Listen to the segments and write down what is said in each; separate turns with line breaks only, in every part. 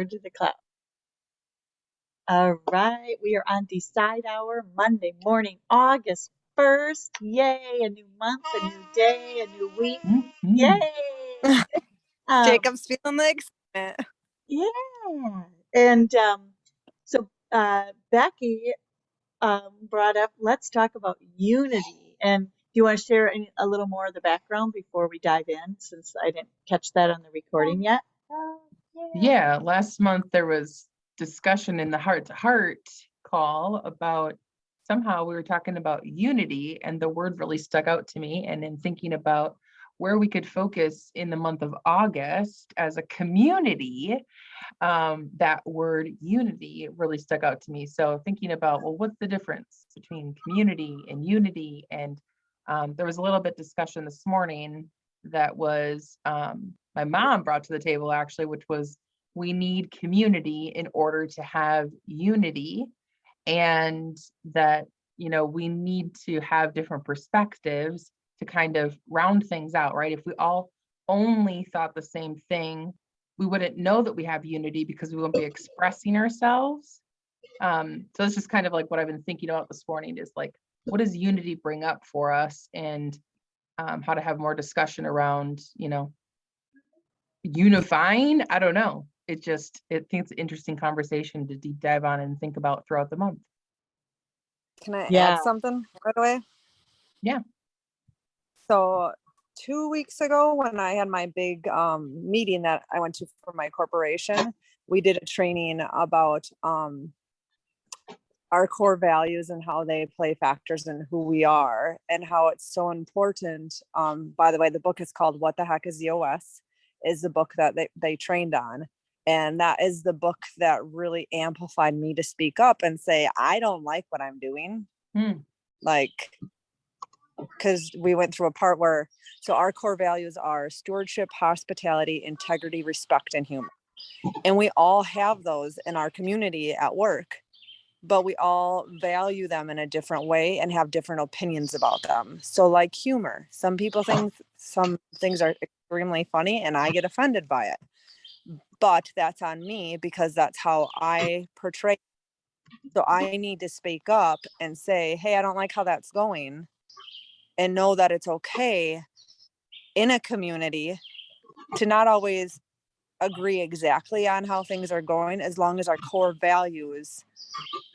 to the cloud. All right, we are on Decide Hour, Monday morning, August 1st. Yay, a new month, a new day, a new week. Yay!
Jacob's feeling the excitement.
Yeah. And so Becky brought up, let's talk about unity. And do you want to share a little more of the background before we dive in, since I didn't catch that on the recording yet?
Yeah, last month there was discussion in the heart-to-heart call about somehow we were talking about unity, and the word really stuck out to me. And in thinking about where we could focus in the month of August as a community, that word unity really stuck out to me. So thinking about, well, what's the difference between community and unity? And there was a little bit discussion this morning that was my mom brought to the table, actually, which was we need community in order to have unity, and that, we need to have different perspectives to kind of round things out, right? If we all only thought the same thing, we wouldn't know that we have unity because we wouldn't be expressing ourselves. So it's just kind of like what I've been thinking about this morning is like, what does unity bring up for us, and how to have more discussion around, unifying. I don't know. I think it's an interesting conversation to deep dive on and think about throughout the month.
Can I add something right away?
Yeah.
So 2 weeks ago, when I had my big meeting that I went to for my corporation, we did a training about our core values and how they play factors in who we are, and how it's so important. By the way, the book is called What the Heck is the OS, is the book that they trained on. And that is the book that really amplified me to speak up and say, I don't like what I'm doing. Like, because we went through a part where, so our core values are stewardship, hospitality, integrity, respect, and humor. And we all have those in our community at work, but we all value them in a different way and have different opinions about them. So like humor, some people think some things are extremely funny and I get offended by it, but that's on me because that's how I portray. So I need to speak up and say, hey, I don't like how that's going, and know that it's okay in a community to not always agree exactly on how things are going, as long as our core values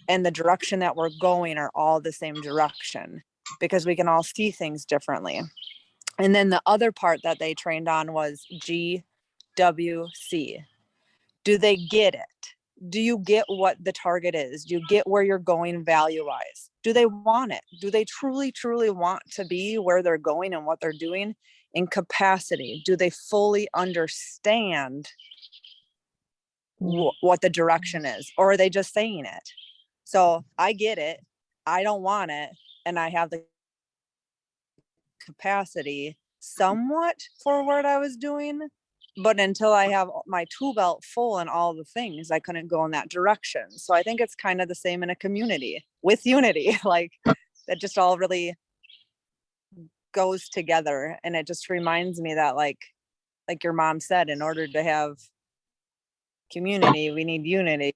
and the direction that we're going are all the same direction, because we can all see things differently. And then the other part that they trained on was GWC. Do they get it? Do you get what the target is? Do you get where you're going value-wise? Do they want it? Do they truly, truly want to be where they're going and what they're doing? In capacity, do they fully understand what the direction is? Or are they just saying it? So I get it, I don't want it, and I have the capacity somewhat for what I was doing. But until I have my tool belt full and all the things, I couldn't go in that direction. So I think it's kind of the same in a community with unity, like that just all really goes together. And it just reminds me that like your mom said, in order to have community, we need unity.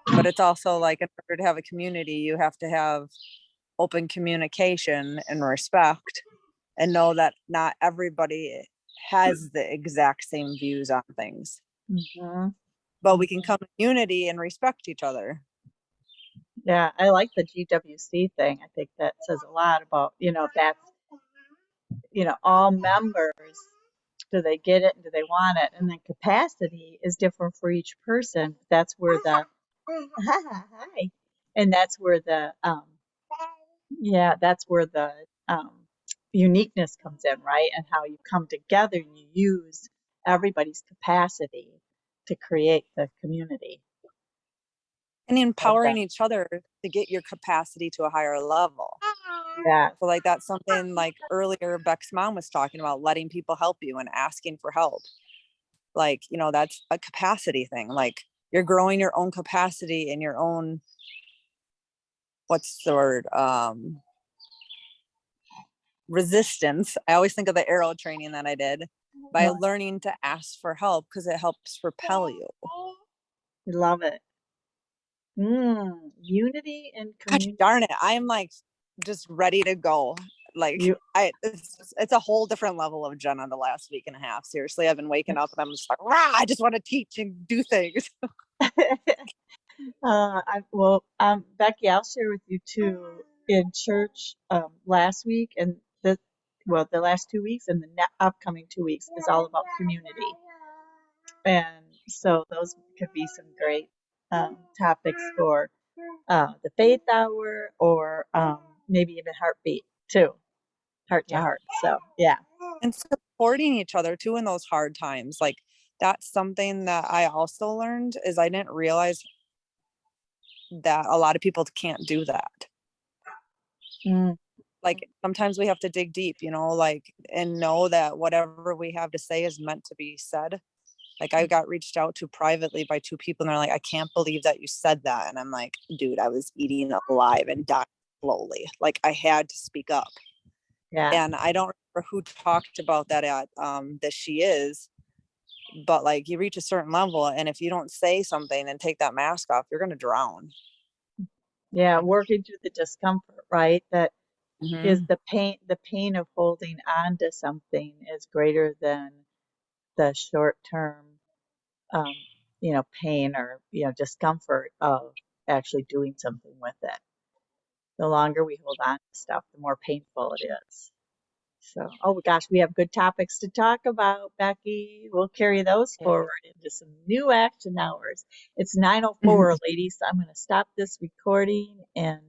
But it's also like, in order to have a community, you have to have open communication and respect, and know that not everybody has the exact same views on things. But we can come in unity and respect each other.
Yeah, I like the GWC thing. I think that says a lot about, that's, all members, do they get it and do they want it? And then capacity is different for each person. That's where the, hi, and that's where the, uniqueness comes in, right? And how you come together and you use everybody's capacity to create the community.
And empowering each other to get your capacity to a higher level.
Yeah.
So like that's something like earlier Beck's mom was talking about, letting people help you and asking for help. Like, that's a capacity thing. Like you're growing your own capacity and your own, what's the word? Resistance. I always think of the arrow training that I did by learning to ask for help, because it helps propel you.
We love it. Unity and
Gosh
community.
darn it. I'm like just ready to go. Like
You
it's a whole different level of Jenna the last week and a half. Seriously, I've been waking up and I'm just like, rah, I just want to teach and do things.
Becky, I'll share with you too. In church, last week and the last 2 weeks and the upcoming 2 weeks is all about community. And so those could be some great topics for the faith hour or maybe even heartbeat too, heart to
Yeah.
heart. So yeah,
And supporting each other too in those hard times. Like that's something that I also learned is I didn't realize that a lot of people can't do that.
mm,
Like sometimes we have to dig deep, like and know that whatever we have to say is meant to be said. Like I got reached out to privately by two people and they're like, I can't believe that you said that. And I'm like, dude, I was eating alive and dying slowly. Like I had to speak up.
yeah,
And I don't remember who talked about that at this She Is, but like you reach a certain level and if you don't say something and take that mask off, you're going to drown.
yeah. Working through the discomfort, right? That is
Mm-hmm.
the pain of holding on to something is greater than the short term, um, pain or, discomfort of actually doing something with it. The longer we hold on to stuff, the more painful it is. So, oh my gosh, we have good topics to talk about, Becky. We'll carry those
Yeah.
forward into some new action hours. It's 9:04, ladies. So I'm going to stop this recording and